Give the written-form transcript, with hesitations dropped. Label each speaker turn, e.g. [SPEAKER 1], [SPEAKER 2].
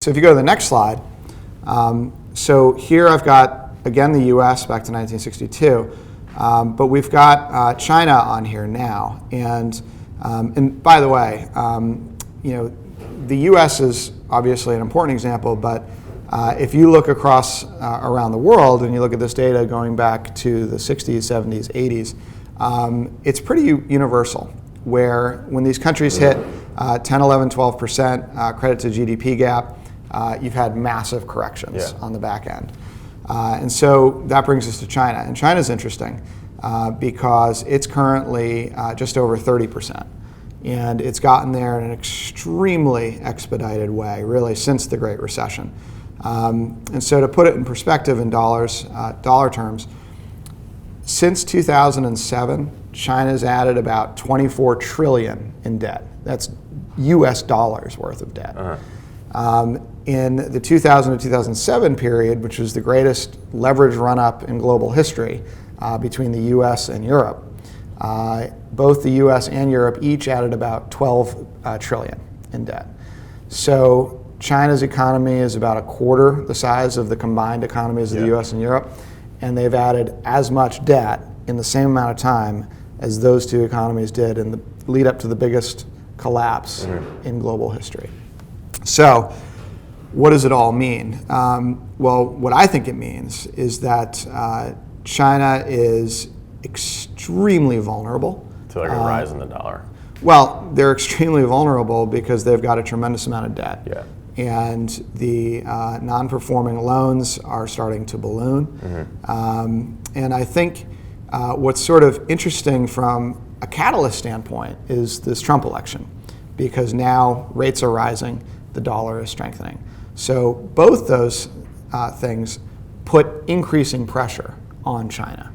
[SPEAKER 1] So if you go to the next slide, so here I've got, again, the US back to 1962, but we've got China on here now. And by the way, the US is obviously an important example, but if you look across around the world and you look at this data going back to the 60s, 70s, 80s, it's pretty universal, where when these countries hit 10, 11, 12% credit to GDP gap, you've had massive corrections on the back end. And so that brings us to China. And China's interesting because it's currently just over 30%. And it's gotten there in an extremely expedited way, really, since the Great Recession. And so to put it in perspective in dollar terms, since 2007, China's added about 24 trillion in debt. That's US dollars worth of debt. In the 2000 to 2007 period, which was the greatest leverage run-up in global history between the US and Europe, both the US and Europe each added about 12 trillion in debt. So China's economy is about a quarter the size of the combined economies of the US and Europe, and they've added as much debt in the same amount of time as those two economies did in the lead up to the biggest collapse in global history. So what does it all mean? Well, what I think it means is that China is extremely vulnerable.
[SPEAKER 2] To like a rise in the dollar.
[SPEAKER 1] Well, they're extremely vulnerable because they've got a tremendous amount of debt.
[SPEAKER 2] Yeah.
[SPEAKER 1] And the non-performing loans are starting to balloon. And I think what's sort of interesting from a catalyst standpoint is this Trump election, because now rates are rising, the dollar is strengthening. So both those things put increasing pressure on China.